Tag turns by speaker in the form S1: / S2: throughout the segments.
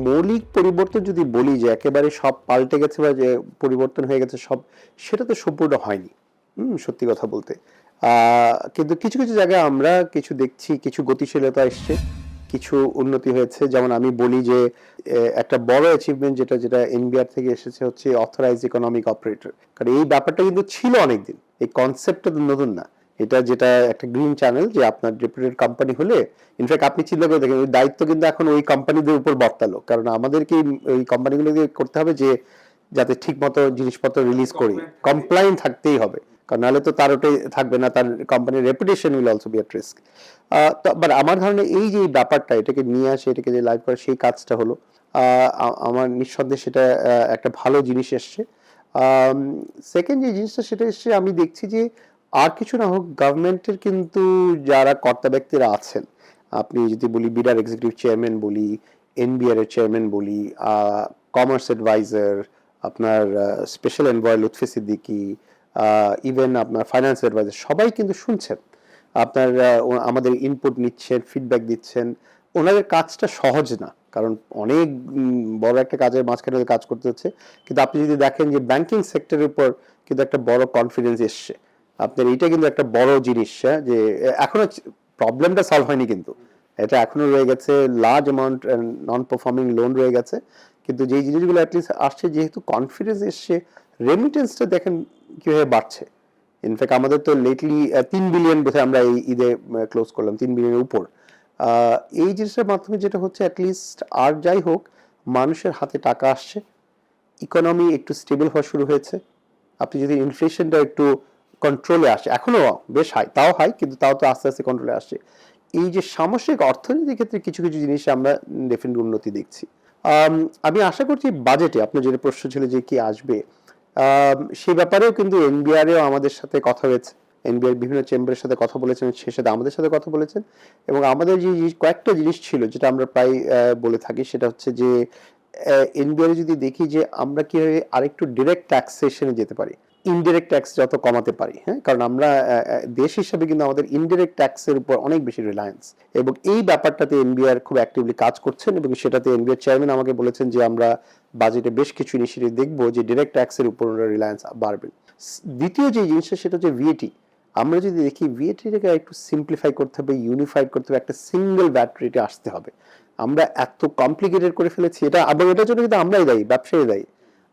S1: মৌলিক পরিবর্তন যদি বলি যে একেবারে সব পাল্টে গেছে বা যে পরিবর্তন হয়ে গেছে সব, সেটা তো সম্পূর্ণ হয়নি। সত্যি কথা বলতে কিন্তু কিছু কিছু জায়গায় আমরা কিছু দেখছি, কিছু গতিশীলতা এসছে, কিছু উন্নতি হয়েছে। যেমন আমি বলি যে একটা বড় অ্যাচিভমেন্ট যেটা যেটা এনবিআর থেকে এসেছে হচ্ছে অথরাইজড ইকোনমিক অপারেটর। কারণ এই ব্যাপারটা কিন্তু ছিল অনেকদিন, এই কনসেপ্টটা তো নতুন না। এটা যেটা একটা গ্রিন চ্যানেল যে আপনার রেপুটেড কোম্পানি হলে, ইনফ্যাক্ট আপনি চিন্তা করে দেখেন ওই দায়িত্ব কিন্তু এখন ওই কোম্পানিদের উপর বর্তালো, কারণ আমাদেরকে ওই কোম্পানিগুলোকে করতে হবে যে যাতে ঠিক মতো জিনিসপত্র রিলিজ করি, কমপ্লায়েন্ট থাকতেই হবে, কারণ নাহলে তো তার ওটাই থাকবে না, তার কোম্পানির reputation will also be at risk. But আমার ধারণা এই যে ব্যাপারটা, এটাকে নিয়ে আসে, এটাকে যে লাইভ করে সেই কাজটা হলো, আমার নিঃসন্দেহে সেটা একটা ভালো জিনিস এসছে। সেকেন্ড যে জিনিসটা সেটা এসছে, আমি দেখছি যে আর কিছু না হোক গভর্নমেন্টের কিন্তু যারা কর্তা ব্যক্তিরা আছেন, আপনি যদি বলি বিডার এক্সিকিউটিভ চেয়ারম্যান বলি, এনবিআর এর চেয়ারম্যান বলি, কমার্স অ্যাডভাইজার, আপনার special envoy Lutfi Siddiqui, even আপনার ফাইন্যান্স অ্যাডভাইজার, সবাই কিন্তু শুনছেন আপনার, আমাদের ইনপুট নিচ্ছেন, ফিডব্যাক দিচ্ছেন। ওনাদের কাজটা সহজ না, কারণ অনেক বড় একটা কাজের মাঝখানে কাজ করতে হচ্ছে। কিন্তু আপনি যদি দেখেন যে ব্যাংকিং সেক্টরের উপর কিন্তু একটা বড় কনফিডেন্স এসছে আপনার, এইটা কিন্তু একটা বড় জিনিস, যে এখনো প্রবলেমটা সলভ হয়নি, কিন্তু এটা এখনো রয়ে গেছে, large amount non performing loan রয়ে গেছে। কিন্তু যেই জিনিসগুলো অ্যাটলিস্ট আসছে, যেহেতু কনফিডেন্স এসছে, রেমিটেন্সটা দেখেন কিভাবে বাড়ছে। ইনফ্যাক্ট আমাদের তো লেটলি 3 বিলিয়ন বোধহয় আমরা এই ঈদে ক্লোজ করলাম, 3 বিলিয়নের উপর। এই জিনিসটার মাধ্যমে যেটা হচ্ছে অ্যাটলিস্ট, আর যাই হোক, মানুষের হাতে টাকা আসছে, ইকোনমি একটু স্টেবল হওয়া শুরু হয়েছে। আপনি যদি ইনফ্লেশনটা একটু কন্ট্রোলে আসে, এখনো বেশ হাই, তাও হাই, কিন্তু তাও তো আস্তে আস্তে কন্ট্রোলে আসছে। এই যে সামষ্টিক অর্থনীতির ক্ষেত্রে কিছু কিছু জিনিস আমরা ডেফিনেটলি উন্নতি দেখছি। আমি আশা করছি বাজেটে আপনার যেটা প্রশ্ন ছিল যে কি আসবে, সে ব্যাপারেও কিন্তু এনবিআরও আমাদের সাথে কথা হয়েছে, এনবিআর বিভিন্ন চেম্বারের সাথে কথা বলেছেন, সে সাথে আমাদের সাথে কথা বলেছেন। এবং আমাদের যে কয়েকটা জিনিস ছিল যেটা আমরা প্রায় বলে থাকি, সেটা হচ্ছে যে এনবিআর যদি দেখি যে আমরা কিভাবে আরেকটু ডিরেক্ট ট্যাক্সেশনে যেতে পারি, ইনডিরেক্ট ট্যাক্স যত কমাতে পারি। হ্যাঁ, কারণ আমরা দেশ হিসাবে কিন্তু আমাদের ইনডিরেক্ট ট্যাক্সের উপর অনেক বেশি রিলায়েন্স, এবং এই ব্যাপারটাতে এনবিআর খুব অ্যাক্টিভলি কাজ করছেন। এবং সেটাতে এনবিআর চেয়ারম্যান আমাকে বলেছেন যে আমরা বাজেটে বেশ কিছু ইনিশিয়েটিভ দেখবো যে ডিরেক্ট ট্যাক্সের উপর রিলায়েন্স বাড়বে। দ্বিতীয় যে জিনিসটা সেটা হচ্ছে ভিএটি। আমরা যদি দেখি ভিএটিটাকে একটু সিম্পলিফাই করতে হবে, ইউনিফাইড করতে হবে, একটা সিঙ্গেল ভ্যাট রেটে আসতে হবে। আমরা এত কমপ্লিকেটেড করে ফেলেছি এটা, এবং এটার জন্য কিন্তু আমরাই দায়ী, ব্যবসায়ী দায়ী।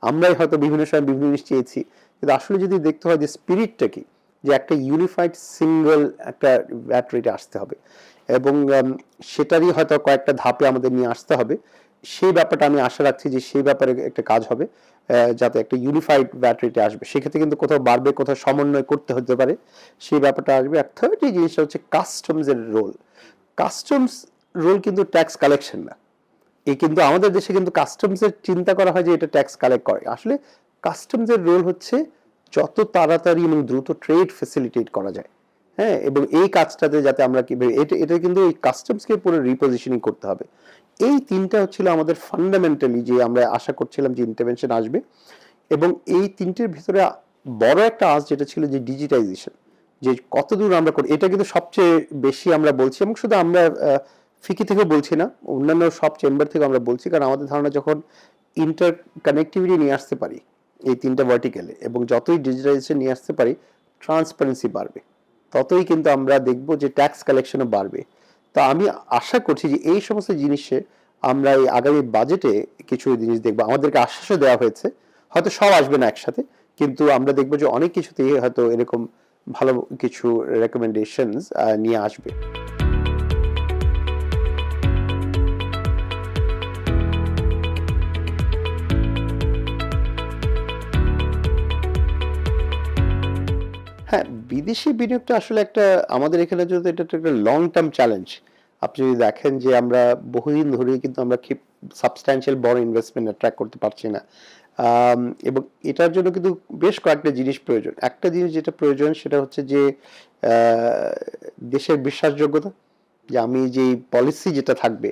S1: আমরাই হয়তো বিভিন্ন সময় বিভিন্ন জিনিস চেয়েছি, কিন্তু আসলে যদি দেখতে হয় যে স্পিরিটটা কি, যে একটা ইউনিফাইড সিঙ্গেল একটা ভ্যাট রেটে আসতে হবে, এবং সেটারই হয়তো কয়েকটা ধাপে আমাদের নিয়ে আসতে হবে। সেই ব্যাপারটা আমি আশা রাখছি যে সেই ব্যাপারে একটা কাজ হবে, যাতে একটা ইউনিফাইড ভ্যাট রেটে আসবে। সেক্ষেত্রে কিন্তু কোথাও বাড়বে, কোথাও সমন্বয় করতে হতে পারে, সেই ব্যাপারটা আসবে। আর থার্ড যে জিনিসটা হচ্ছে কাস্টমস এর রোল। কাস্টমস রোল কিন্তু ট্যাক্স কালেকশন না। এই কিন্তু আমাদের দেশে কিন্তু কাস্টমস এর চিন্তা করা হয় যে এটা ট্যাক্স কালেক্ট করে, আসলে কাস্টমস এর রোল হচ্ছে যত তাড়াতাড়ি এবং দ্রুত ট্রেড ফ্যাসিলিটেট করা যায়। হ্যাঁ, এবং এই কাজটাতে যাতে আমরা কি, এটা এটা কিন্তু এই কাস্টমসকে পুরো রিপোজিশনিং করতে হবে। এই তিনটা হচ্ছিল আমাদের ফান্ডামেন্টালি যে আমরা আশা করছিলাম যে ইন্টারভেনশন আসবে। এবং এই তিনটের ভিতরে বড় একটা আজ যেটা ছিল যে ডিজিটাইজেশন, যে কতদূর আমরা করি, এটা কিন্তু সবচেয়ে বেশি আমরা বলছি, এবং শুধু আমরা ফিকি থেকে বলছি না, অন্যান্য সব চেম্বার থেকে আমরা বলছি। কারণ আমাদের ধারণা যখন ইন্টার কানেক্টিভিটি নিয়ে আসতে পারি এই তিনটা ভার্টিক্যালে, এবং যতই ডিজিটাইজেশন নিয়ে আসতে পারি, ট্রান্সপারেন্সি বাড়বে, ততই কিন্তু আমরা দেখব যে ট্যাক্স কালেকশনও বাড়বে। তো আমি আশা করছি যে এই সমস্ত জিনিসে আমরা এই আগামী বাজেটে কিছু জিনিস দেখবো। আমাদেরকে আশ্বাসও দেওয়া হয়েছে, হয়তো সব আসবে না একসাথে, কিন্তু আমরা দেখবো যে অনেক কিছুতেই হয়তো এরকম ভালো কিছু রেকমেন্ডেশনস নিয়ে আসবে। হ্যাঁ, বিদেশি বিনিয়োগটা আসলে একটা, আমাদের এখানে যদি এটা একটা লং টার্ম চ্যালেঞ্জ। আপনি যদি দেখেন যে আমরা বহুদিন ধরেই কিন্তু আমরা খুব সাবস্ট্যান্সিয়াল বড় ইনভেস্টমেন্ট অ্যাট্রাক্ট করতে পারছি না। এবং এটার জন্য কিন্তু বেশ কয়েকটা জিনিস প্রয়োজন। একটা জিনিস যেটা প্রয়োজন সেটা হচ্ছে যে দেশের বিশ্বাসযোগ্যতা, যে আমি যে পলিসি যেটা থাকবে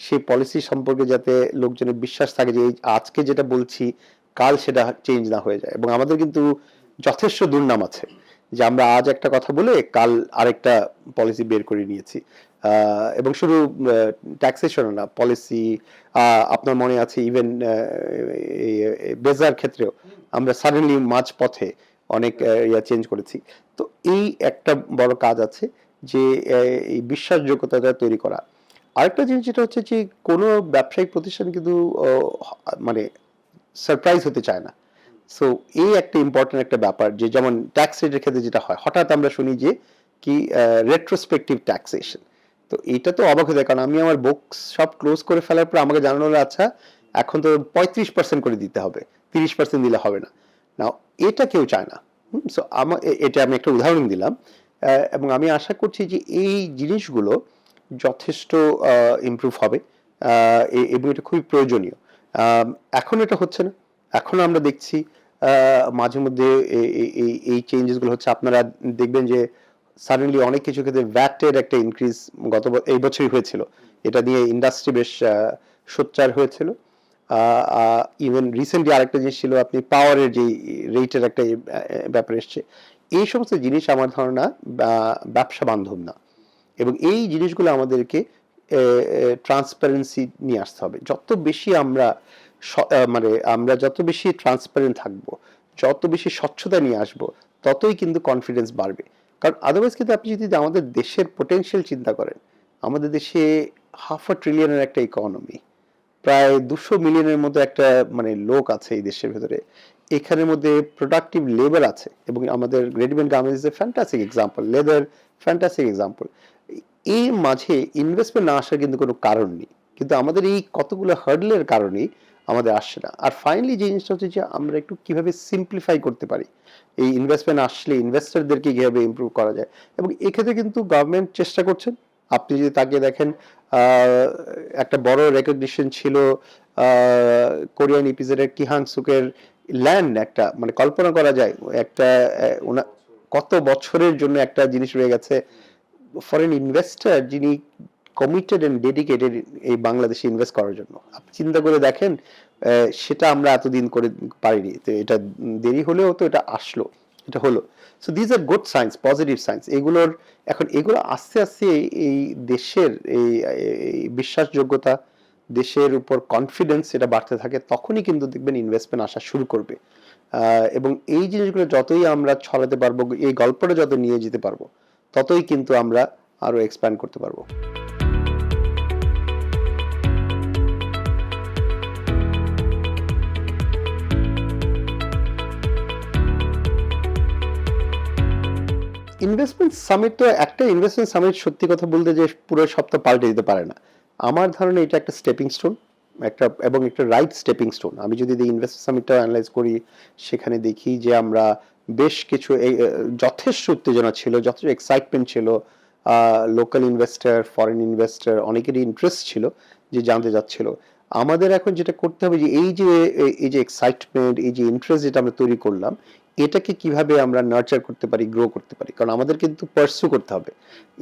S1: সেই পলিসি সম্পর্কে যাতে লোকজনের বিশ্বাস থাকে যে আজকে যেটা বলছি কাল সেটা চেঞ্জ না হয়ে যায়। এবং আমাদের কিন্তু যথেষ্ট দুর্নাম আছে যে আমরা আজ একটা কথা বলে কাল আরেকটা পলিসি বের করে নিয়েছি। এবং শুধু ট্যাক্সেশন না, পলিসি, আপনার মনে আছে ইভেন বেজার ক্ষেত্রেও আমরা সাডেনলি মাঝ পথে অনেক ইয়া চেঞ্জ করেছি। তো এই একটা বড় কাজ আছে যে এই বিশ্বাসযোগ্যতাটা তৈরি করা। আরেকটা জিনিস যেটা হচ্ছে যে কোনো ব্যবসায়িক প্রতিষ্ঠান কিন্তু মানে সারপ্রাইজ হতে চায় না। সো এই একটা ইম্পর্টেন্ট একটা ব্যাপার, যে যেমন ট্যাক্স রেটের ক্ষেত্রে যেটা হয়, হঠাৎ আমরা শুনি যে কি রেট্রোস্পেক্টিভ ট্যাক্সেশন। তো এটা তো অবাক হয়ে যায়, কারণ আমি আমার বুকস সব ক্লোজ করে ফেলার পর আমাকে জানানো হলো আচ্ছা এখন তো 35% করে দিতে হবে, 30% দিলে হবে না। নাও এটা কেউ চায় না। সো এটা আমি একটা উদাহরণ দিলাম, এবং আমি আশা করছি যে এই জিনিসগুলো যথেষ্ট ইমপ্রুভ হবে, এবং এটা খুবই প্রয়োজনীয়। এখন এটা হচ্ছে না। এখন আমরা দেখছি মাঝে মধ্যে এই চেঞ্জেসগুলো হচ্ছে। আপনারা দেখবেন যে সাডেনলি অনেক কিছু ক্ষেত্রে ভ্যাটের একটা ইনক্রিজ এই বছরই হয়েছিল। এটা নিয়ে ইন্ডাস্ট্রি বেশ সোচ্চার হয়েছিল। ইভেন রিসেন্টলি আরেকটা জিনিস ছিল, আপনি পাওয়ারের যে রেটের একটা ব্যাপার এসছে। এই সমস্ত জিনিস আমার ধারণা ব্যবসা বান্ধব না, এবং এই জিনিসগুলো আমাদেরকে ট্রান্সপারেন্সি নিয়ে আসতে হবে। যত বেশি আমরা মানে আমরা যত বেশি ট্রান্সপারেন্ট থাকবো, যত বেশি স্বচ্ছতা নিয়ে আসবো, ততই কিন্তু কনফিডেন্স বাড়বে। কারণ আদারওয়াইজ কিন্তু আপনি যদি আমাদের দেশের পোটেনশিয়াল চিন্তা করেন, আমাদের দেশে $500 ট্রিলিয়নের একটা ইকোনমি, প্রায় 200 মিলিয়নের মতো একটা মানে লোক আছে এই দেশের ভেতরে। এখানের মধ্যে প্রোডাক্টিভ লেবার আছে, এবং আমাদের readymade garments a fantastic example, leather fantastic example. এই মাঝে ইনভেস্টমেন্ট না আসার কিন্তু কোনো কারণ নেই, কিন্তু আমাদের এই কতগুলো হার্ডলের কারণেই আমাদের আসছে না। আর ফাইনালি যে জিনিসটা হচ্ছে যে আমরা একটু কিভাবে সিম্পলিফাই করতে পারি, এই ইনভেস্টমেন্ট আসলে ইনভেস্টরদেরকে কিভাবে ইমপ্রুভ করা যায়, এবং এক্ষেত্রে কিন্তু গভর্নমেন্ট চেষ্টা করছেন। আপনি যদি তাকিয়ে দেখেন, একটা বড় রেকগনিশন ছিল কোরিয়ান ইপিজেডের কিহাং সুকের ল্যান্ড, একটা মানে কল্পনা করা যায় একটা কত বছরের জন্য একটা জিনিস রয়ে গেছে, ফরেন ইনভেস্টর যিনি কমিটেড এন্ড ডেডিকেটেড এই বাংলাদেশে ইনভেস্ট করার জন্য। আপনি চিন্তা করে দেখেন, সেটা আমরা এতদিন করে পারিনি, তো এটা দেরি হলেও তো এটা আসলো, এটা হলো। So these are good science, positive science. এগুলোর এখন এগুলো আস্তে আস্তে এই দেশের এই বিশ্বাসযোগ্যতা, দেশের উপর কনফিডেন্স এটা বাড়তে থাকে, তখনই কিন্তু দেখবেন ইনভেস্টমেন্ট আসা শুরু করবে। এবং এই জিনিসগুলো যতই আমরা ছড়াতে পারবো, এই গল্পটা যত নিয়ে যেতে পারবো, ততই কিন্তু আমরা আরো এক্সপ্যান্ড করতে পারবো। ইনভেস্টমেন্ট সামিট তো একটা ইনভেস্টমেন্ট সামিট, সত্যি কথা বলতে যে পুরো সপ্তাহ পাল্টে দিতে পারে না। আমার ধারণা এটা একটা স্টেপিং স্টোন, এবং একটা রাইট স্টেপিং স্টোন। আমি যদি ইনভেস্টমেন্ট সামিটটা অ্যানালাইজ করি, সেখানে দেখি যে আমরা বেশ কিছু যথেষ্ট উত্তেজনা ছিল, যথেষ্ট এক্সাইটমেন্ট ছিল, লোকাল ইনভেস্টর, ফরেন ইনভেস্টর অনেকেরই ইন্টারেস্ট ছিল যে জানতে যাচ্ছিল। আমাদের এখন যেটা করতে হবে যে এই যে এক্সাইটমেন্ট, এই যে ইন্টারেস্ট যেটা আমরা তৈরি করলাম, এটাকে কিভাবে আমরা নার্চার করতে পারি, গ্রো করতে পারি। কারণ আমাদের কিন্তু পার্সু করতে হবে,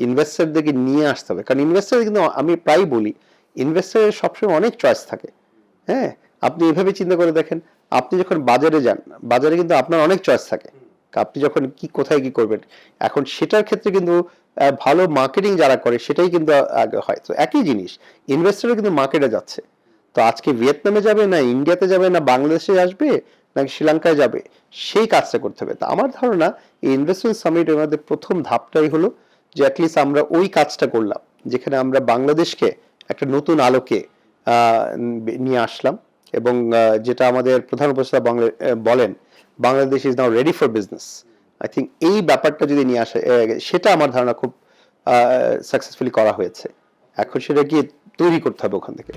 S1: ইনভেস্টরদেরকে নিয়ে আসতে হবে। কারণ ইনভেস্টর কিন্তু, আমি প্রায় বলি, ইনভেস্টরের সবসময় অনেক চয়েস থাকে। হ্যাঁ, আপনি এভাবে চিন্তা করে দেখেন, আপনি যখন বাজারে যান, বাজারে কিন্তু আপনার অনেক চয়েস থাকে, আপনি যখন কোথায় কি করবেন। এখন সেটার ক্ষেত্রে কিন্তু ভালো মার্কেটিং যারা করে সেটাই কিন্তু আগে হয়। তো একই জিনিস, ইনভেস্টরও কিন্তু মার্কেটে যাচ্ছে। তো আজকে ভিয়েতনামে যাবে, না ইন্ডিয়াতে যাবে, না বাংলাদেশে আসবে, নাকি শ্রীলঙ্কায় যাবে, সেই কাজটা করতে হবে। তা আমার ধারণা এই ইনভেস্টমেন্ট সামিটের মধ্যে প্রথম ধাপটাই হলো যে অ্যাটলিস্ট আমরা ওই কাজটা করলাম, যেখানে আমরা বাংলাদেশকে একটা নতুন আলোকে নিয়ে আসলাম, এবং যেটা আমাদের প্রধান উপদেষ্টা বলেন, Bangladesh is now ready for business. I think এই ব্যাপারটা যদি নিয়ে আসে, সেটা আমার ধারণা খুব সাকসেসফুলি করা হয়েছে। এখন সেটা কি তৈরি করতে হবে ওখান থেকে।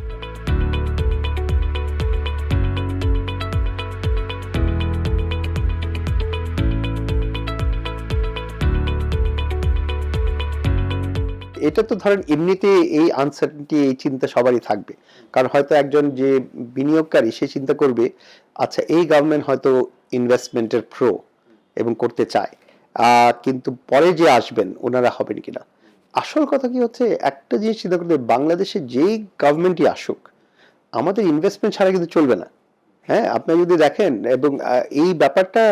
S1: এটা তো ধরেন এমনিতে এই আনসার্টেনটি, এই চিন্তা সবারই থাকবে। কারণ হয়তো একজন যে বিনিয়োগকারী, সে চিন্তা করবে আচ্ছা এই গভর্নমেন্ট হয়তো ইনভেস্টমেন্টের প্রো এবং করতে চায়, কিন্তু পরে যে আসবেন ওনারা হবেন কিনা। আসল কথা কি হচ্ছে, একটা জিনিস চিন্তা করতে, বাংলাদেশে যেই গভর্নমেন্টই আসুক, আমাদের ইনভেস্টমেন্ট ছাড়া কিন্তু চলবে না। হ্যাঁ, আপনি যদি দেখেন এবং এই ব্যাপারটা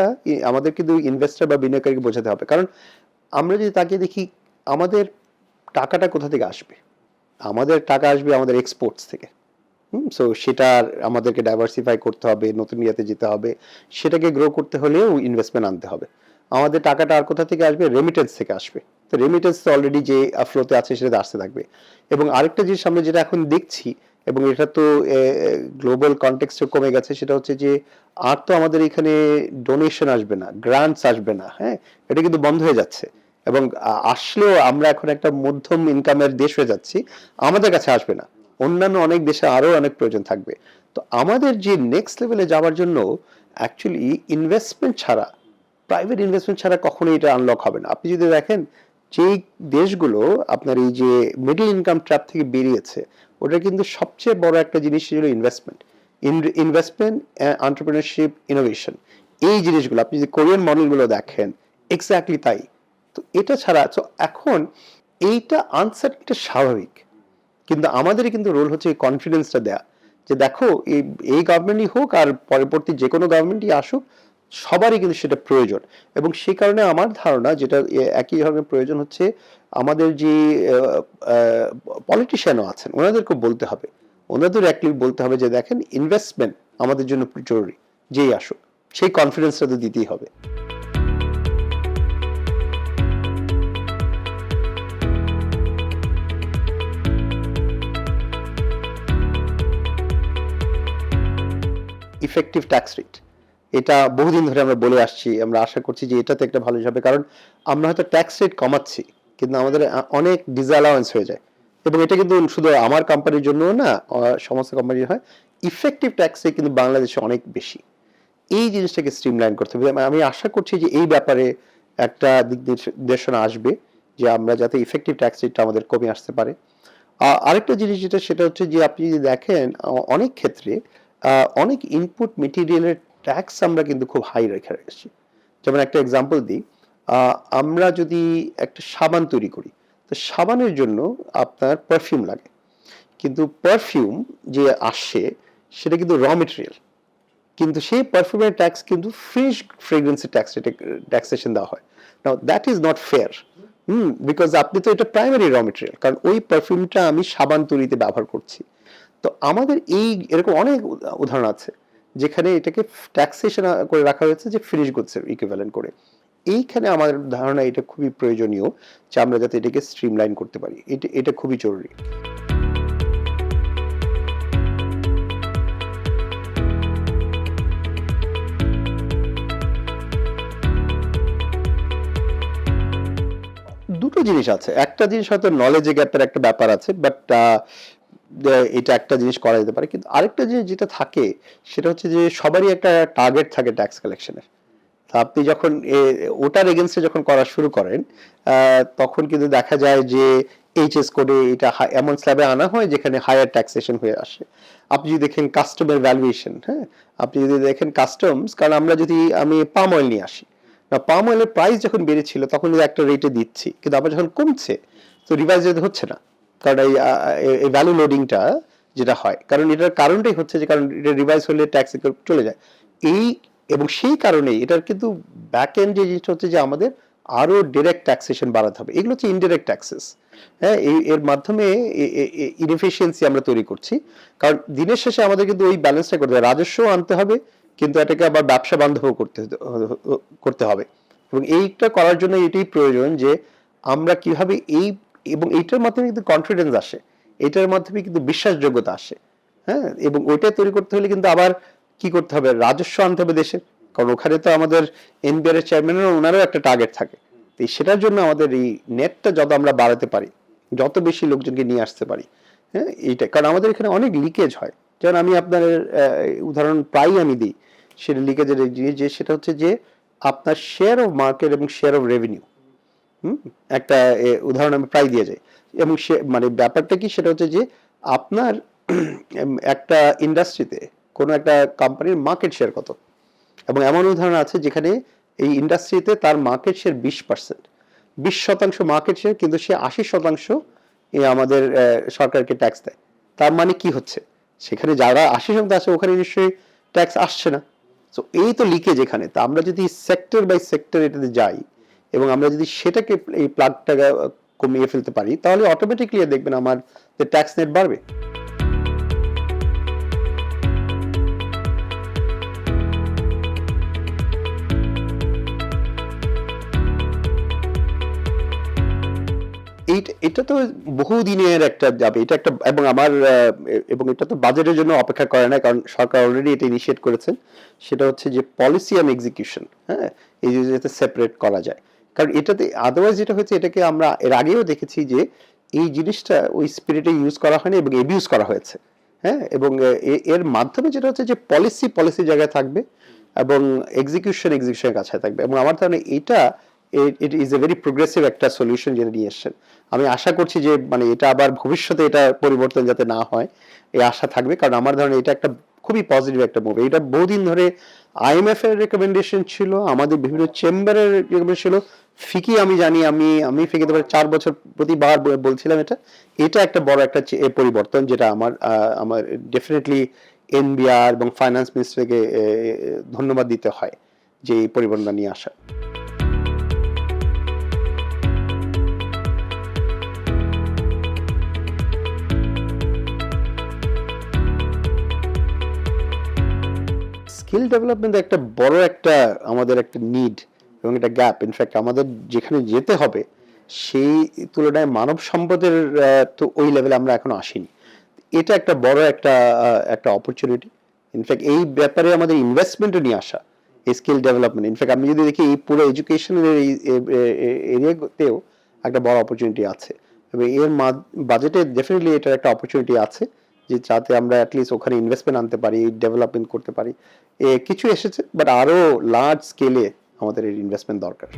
S1: আমাদের কিন্তু ইনভেস্টর বা বিনিয়োগকারীকে বোঝাতে হবে, কারণ আমরা যদি তাকিয়ে দেখি আমাদের টাকাটা কোথা থেকে আসবে, আমাদের টাকা আসবে আমাদের এক্সপোর্টস থেকে। সো সেটা আমাদেরকে ডাইভার্সিফাই করতে হবে, নতুন ইয়েতে যেতে হবে, সেটাকে গ্রো করতে হলেও ইনভেস্টমেন্ট আনতে হবে। আমাদের টাকাটা আর কোথা থেকে আসবে, রেমিটেন্স থেকে আসবে। তো রেমিটেন্স তো অলরেডি যে ফ্লোতে আছে সেটা আসতে থাকবে। এবং আরেকটা জিনিস আমরা যেটা এখন দেখছি, এবং এটা তো গ্লোবাল কনটেক্সটে কমে গেছে, সেটা হচ্ছে যে আর তো আমাদের এখানে ডোনেশন আসবে না, গ্রান্টস আসবে না। হ্যাঁ, এটা কিন্তু বন্ধ হয়ে যাচ্ছে। এবং আসলেও আমরা এখন একটা মধ্যম ইনকামের দেশ হয়ে যাচ্ছি, আমাদের কাছে আসবে না, অন্যান্য অনেক দেশে আরো অনেক প্রয়োজন থাকবে। তো আমাদের যে নেক্সট লেভেলে যাওয়ার জন্য অ্যাকচুয়ালি ইনভেস্টমেন্ট ছাড়া, প্রাইভেট ইনভেস্টমেন্ট ছাড়া কখনোই এটা আনলক হবে না। আপনি যদি দেখেন যেই দেশগুলো আপনার এই যে মিডল ইনকাম ট্র্যাপ থেকে বেরিয়েছে, ওটা কিন্তু সবচেয়ে বড় একটা জিনিস ছিল ইনভেস্টমেন্ট, ইনভেস্টমেন্ট, এন্টারপ্রেনারশিপ, ইনোভেশন। এই জিনিসগুলো আপনি যদি কোরিয়ান মডেলগুলো দেখেন, এক্স্যাক্টলি তাই। তো এটা ছাড়া তো এখন এইটা আনসার্টেনিটা স্বাভাবিক, কিন্তু আমাদেরই কিন্তু রোল হচ্ছে এই কনফিডেন্সটা দেয়া, যে দেখো এই গভর্নমেন্টই হোক আর পরবর্তী যে কোনো গভর্নমেন্টই আসুক, সবারই কিন্তু সেটা প্রয়োজন। এবং সেই কারণে আমার ধারণা যেটা একই ধরনের প্রয়োজন হচ্ছে আমাদের যে পলিটিশিয়ানও আছেন ওনাদেরকে বলতে হবে, ওনাদের অ্যাক্টিভ বলতে হবে যে দেখেন ইনভেস্টমেন্ট আমাদের জন্য জরুরি, যেই আসুক সেই কনফিডেন্সটা তো দিতেই হবে। ইফেক্টিভ ট্যাক্স রেট, এটা বহুদিন ধরে আমরা বলে আসছি, আমরা আশা করছি যে এটাতে একটা ভালো হবে, কারণ আমরা হয়তো ট্যাক্স রেট কমাচ্ছি কিন্তু আমাদের অনেক ডিসঅ্যালাউন্স হয়ে যায়। এবং এটা কিন্তু শুধু আমার কোম্পানির জন্য না, সমস্ত কোম্পানির হয়। ইফেক্টিভ ট্যাক্স রেট কিন্তু বাংলাদেশে অনেক বেশি। এই জিনিসটাকে স্ট্রিমলাইন করতে হবে। আমি আশা করছি যে এই ব্যাপারে একটা দিক নির্দেশনা আসবে, যে আমরা যাতে ইফেক্টিভ ট্যাক্স রেটটা আমাদের কমে আসতে পারে। আরেকটা জিনিস যেটা, সেটা হচ্ছে যে আপনি যদি দেখেন অনেক ক্ষেত্রে অনেক ইনপুট মেটেরিয়ালের ট্যাক্স আমরা কিন্তু খুব হাই রেখে রেখেছি। যেমন একটা এক্সাম্পল দিই, আমরা যদি একটা সাবান তৈরি করি, তো সাবানের জন্য আপনার পারফিউম লাগে, কিন্তু পারফিউম যে আসে সেটা কিন্তু র মেটেরিয়াল, কিন্তু সেই পারফিউমের ট্যাক্স কিন্তু ফ্রেশ ফ্রেগ্রেন্সের ট্যাক্সেশন দেওয়া হয়। Now that is not fair. Because আপনি তো এটা প্রাইমারি র মেটেরিয়াল, কারণ ওই পারফিউমটা আমি সাবান তৈরিতে ব্যবহার করছি। তো আমাদের এই এরকম অনেক উদাহরণ আছে যেখানে এটাকে ট্যাক্সেশন করে রাখা হয়েছে যে ফিনিশ গুডসের ইকুইভ্যালেন্ট করে। এইখানে আমার ধারণা এটা খুবই প্রয়োজনীয় যে আমরা যাতে এটাকে স্ট্রিমলাইন করতে পারি, এটা খুবই জরুরি। দুটো জিনিস আছে, একটা জিনিস হয়তো নলেজ গ্যাপের একটা ব্যাপার আছে, বাট এটা একটা জিনিস করা যেতে পারে। কিন্তু আরেকটা জিনিস যেটা থাকে সেটা হচ্ছে যে সবারই একটা টার্গেট থাকে ট্যাক্স কালেকশনের। আপনি যখন ওটার এগেনস্টে যখন করা শুরু করেন, তখন কিন্তু দেখা যায় যে এইচএস কোডে এটা এমন স্ল্যাবে আনা হয় যেখানে হায়ার ট্যাক্সেশন হয়ে আসে। আপনি যদি দেখেন কাস্টমের ভ্যালুয়েশন, হ্যাঁ, আপনি যদি দেখেন কাস্টমস, কারণ আমি পাম অয়েল নিয়ে আসি না, পাম অয়েলের প্রাইস যখন বেড়েছিল তখন একটা রেটে দিচ্ছি, কিন্তু আবার যখন কমছে তো রিভাইজ হচ্ছে না, কারণ এই ভ্যালু লোডিংটা যেটা হয়, কারণ এটার কারণটাই হচ্ছে যে কারণ এটা রিভাইজ হলে ট্যাক্স চলে যায়। এই এবং সেই কারণেই এটার কিন্তু ব্যাক এন্ড যে জিনিসটা হচ্ছে যে আমাদের আরো ডিরেক্ট ট্যাক্সেশন বাড়াতে হবে। এগুলো হচ্ছে ইনডিরেক্ট ট্যাক্সেস। হ্যাঁ, এর মাধ্যমে ইনএফিসিয়েন্সি আমরা তৈরি করছি, কারণ দিনের শেষে আমাদের কিন্তু ওই ব্যালেন্সটা করতে হবে, রাজস্ব আনতে হবে কিন্তু এটাকে আবার ব্যবসা বান্ধব করতে হবে। এবং এইটা করার জন্য এটাই প্রয়োজন যে আমরা কিভাবে এবং এইটার মাধ্যমে কিন্তু কনফিডেন্স আসে, এটার মাধ্যমে কিন্তু বিশ্বাসযোগ্যতা আসে। হ্যাঁ, এবং ওইটা তৈরি করতে হলে কিন্তু আবার কি করতে হবে, রাজস্ব আনতে হবে দেশের, কারণ ওখানে তো আমাদের এনবিআর এর চেয়ারম্যানের ওনারও একটা টার্গেট থাকে। তো সেটার জন্য আমাদের এই নেটটা যত আমরা বাড়াতে পারি, যত বেশি লোকজনকে নিয়ে আসতে পারি, হ্যাঁ, এইটা, কারণ আমাদের এখানে অনেক লিকেজ হয়। যেমন আমি আপনার উদাহরণ প্রায়ই আমি দিই, সেটা লিকেজের জিনিস যে সেটা হচ্ছে যে আপনার শেয়ার অফ মার্কেট এবং শেয়ার অফ রেভিনিউ, একটা উদাহরণ আমি প্রায় দিয়ে যাই। এবং সে মানে ব্যাপারটা কি, সেটা হচ্ছে যে আপনার একটা ইন্ডাস্ট্রিতে কোনো একটা কোম্পানির মার্কেট শেয়ার কত, এবং এমন উদাহরণ আছে যেখানে এই ইন্ডাস্ট্রিতে তার মার্কেট শেয়ার 20%, 20% মার্কেট শেয়ার, কিন্তু সে 80% আমাদের সরকারকে ট্যাক্স দেয়। তার মানে কি হচ্ছে, সেখানে যারা 80% আছে ওখানে নিশ্চয়ই ট্যাক্স আসছে না। সো এই তো লিকেজ এখানে। তা আমরা যদি সেক্টর বাই সেক্টর এটাতে যাই এবং আমরা যদি সেটাকে এই প্লাগটা কমিয়ে ফেলতে পারি, তাহলে অটোমেটিকলি দেখবেন আমার ট্যাক্স নেট বাড়বে। এটা তো বহুদিনের একটা যাবে, এটা একটা, এবং আমার এবং এটা তো বাজেটের জন্য অপেক্ষা করে না, কারণ সরকার অলরেডি এটা ইনিশিয়েট করেছেন। সেটা হচ্ছে যে পলিসি অ্যান্ড এক্সিকিউশন, হ্যাঁ, এই যে যাতে সেপারেট করা যায়। কারণ এটাতে আদারওয়াইজ যেটা হচ্ছে, এটাকে আমরা এর আগেও দেখেছি যে এই জিনিসটা ওই স্পিরিটে ইউজ করা হয়নি এবং এবিউজ করা হয়েছে। হ্যাঁ, এবং এর মাধ্যমে যেটা হচ্ছে যে পলিসি জায়গায় থাকবে এবং এক্সিকিউশনের কাছে থাকবে। এবং আমার ধারণা এটা it is a very progressive একটা সলিউশন যেটা নিয়ে এসছেন। আমি আশা করছি যে মানে এটা আবার ভবিষ্যতে এটা পরিবর্তন যাতে না হয়, এই আশা থাকবে। কারণ আমার ধারণা এটা একটা খুবই পজিটিভ একটা মুভ। এটা বহুদিন ধরে আইএমএফ এর রেকমেন্ডেশন ছিল, আমাদের বিভিন্ন চেম্বারের রেকমেন্ডেশন ছিল, ফিকি আমি জানি, আমি ফিকিতে পারে 4 বছর প্রতিবার বলছিলাম এটা একটা বড় একটা পরিবর্তন, যেটা আমার ডেফিনেটলি এনবিআর এবং ফাইন্যান্স মিনিস্টারকে ধন্যবাদ দিতে হয় যে এই পরিবর্তন নিয়ে আসা। স্কিল ডেভেলপমেন্ট একটা বড় একটা আমাদের একটা নিড এবং একটা গ্যাপ। ইনফ্যাক্ট আমাদের যেখানে যেতে হবে সেই তুলনায় মানব সম্পদের তো ওই লেভেলে আমরা এখনো আসিনি। এটা একটা বড় একটা অপরচুনিটি। ইনফ্যাক্ট এই ব্যাপারে আমাদের ইনভেস্টমেন্টও নিয়ে আসা, এই স্কিল ডেভেলপমেন্ট। ইনফ্যাক্ট আমি যদি দেখি এই পুরো এডুকেশনের এই এরিয়াতেও একটা বড় অপরচুনিটি আছে, এবং এর বাজেটে ডেফিনেটলি এটার একটা অপরচুনিটি আছে যে যাতে আমরা অ্যাটলিস্ট ওখানে ইনভেস্টমেন্ট আনতে পারি, ডেভেলপমেন্ট করতে পারি। কিছু এসেছে, বাট আরো লার্জ স্কেলে আমাদের এই ইনভেস্টমেন্ট দরকার।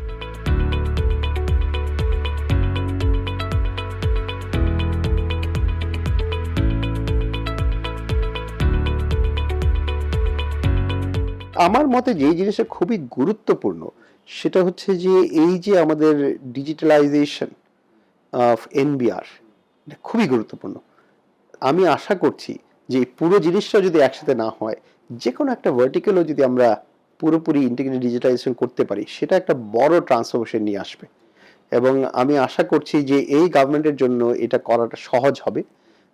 S1: আমার মতে যেই জিনিসটা খুবই গুরুত্বপূর্ণ সেটা হচ্ছে যে এই যে আমাদের ডিজিটালাইজেশন অফ এনবিআর, এটা খুবই গুরুত্বপূর্ণ। আমি আশা করছি যে পুরো জিনিসটা যদি একসাথে না হয়, যে কোনো একটা ভার্টিক্যালও যদি আমরা পুরোপুরি ইন্টিগ্রেটেড ডিজিটালাইজেশন করতে পারি, সেটা একটা বড় ট্রান্সফরমেশন নিয়ে আসবে। এবং আমি আশা করছি যে এই গভর্নমেন্টের জন্য এটা করাটা সহজ হবে।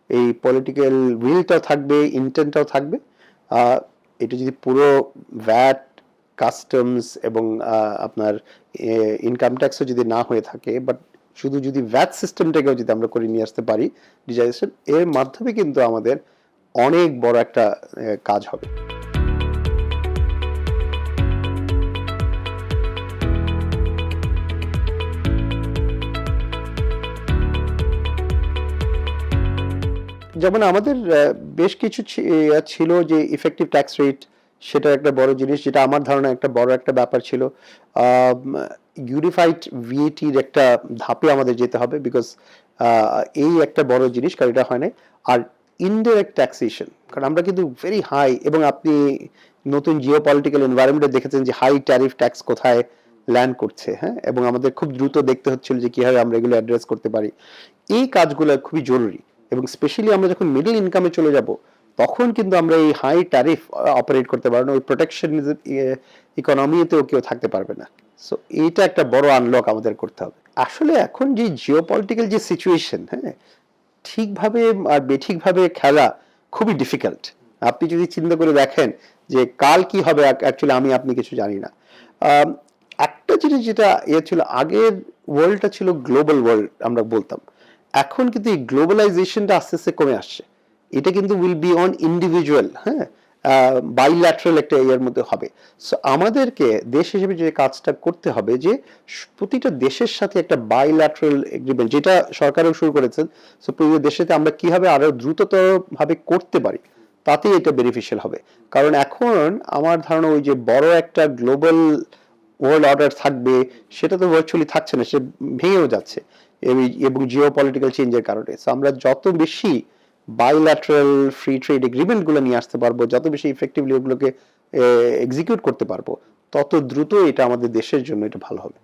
S1: এই পলিটিক্যাল উইলটাও থাকবে, ইন্টেন্টটাও থাকবে। এটা যদি পুরো ভ্যাট, কাস্টমস এবং আপনার ইনকাম ট্যাক্সও যদি না হয়ে থাকে, বাট শুধু যদি ভ্যাট সিস্টেমটাকেও যদি আমরা করে নিয়ে আসতে পারি ডিজিটালাইজেশন, এর মাধ্যমে কিন্তু আমাদের অনেক বড় একটা কাজ হবে। যেমন আমাদের বেশ কিছু ছিল যে ইফেক্টিভ ট্যাক্স রেট, সেটা একটা বড় জিনিস, যেটা আমার ধারণা একটা বড় একটা ব্যাপার ছিল। ইউনিফাইড ভিএটির একটা ধাপে আমাদের যেতে হবে, বিকজ এই একটা বড় জিনিস, কারণ এটা হয় না। আর ইনডাইরেক্ট ট্যাক্সেশন, কারণ আমরা কিন্তু ভেরি হাই, এবং আপনি নতুন জিও পলিটিক্যাল এনভায়রনমেন্টে দেখেছেন যে হাই ট্যারিফ ট্যাক্স কোথায় ল্যান্ড করছে। হ্যাঁ, এবং আমাদের খুব দ্রুত দেখতে হচ্ছিল যে কিভাবে আমরা এগুলো অ্যাড্রেস করতে পারি। এই কাজগুলো খুবই জরুরি, এবং স্পেশালি আমরা যখন মিডল ইনকামে চলে যাব, তখন কিন্তু আমরা এই হাই ট্যারিফ অপারেট করতে পারবো না, ওই প্রোটেকশন ইকোনমিতেও কেউ থাকতে পারবে না। সো এইটা একটা বড় আনলক আমাদের করতে হবে। আসলে এখন যে জিওপলিটিক্যাল যে সিচুয়েশন, হ্যাঁ, ঠিকভাবে আর বেঠিকভাবে খেলা খুবই ডিফিকাল্ট। আপনি যদি চিন্তা করে দেখেন যে কাল কি হবে, অ্যাকচুয়ালি আপনি কিছু জানি না। একটা জিনিস যেটা ছিল, আগের ওয়ার্ল্ডটা ছিল গ্লোবাল ওয়ার্ল্ড আমরা বলতাম, এখন কিন্তু এই গ্লোবালাইজেশনটা আস্তে আস্তে কমে আসছে। এটা কিন্তু উইল বি অন ইন্ডিভিজুয়াল, হ্যাঁ, বাইল্যাটারাল একটা এর মধ্যে হবে। সো আমাদেরকে দেশ হিসেবে যে কাজটা করতে হবে, যে প্রতিটা দেশের সাথে একটা বাইল্যাটারাল এগ্রিমেন্ট, যেটা সরকারও শুরু করেছেন। সো প্রতিটা দেশেতে আমরা কিভাবে আরো দ্রুততর ভাবে করতে পারি, তাতেই এটা বেনিফিশিয়াল হবে। কারণ এখন আমার ধারণা ওই যে বড় একটা গ্লোবাল ওয়ার্ল্ড অর্ডার থাকবে, সেটা তো ভার্চুয়ালি থাকছে না, সে ভেঙেও যাচ্ছে এবং জিও পলিটিক্যাল চেঞ্জের কারণে। সো আমরা যত বেশি বাইল্যাটারাল ফ্রি ট্রেড এগ্রিমেন্ট গুলো নিয়ে আসতে পারবো, যত বেশি ইফেক্টিভলি ওগুলোকে এক্সিকিউট করতে পারবো, তত দ্রুত এটা আমাদের দেশের জন্য এটা ভালো হবে।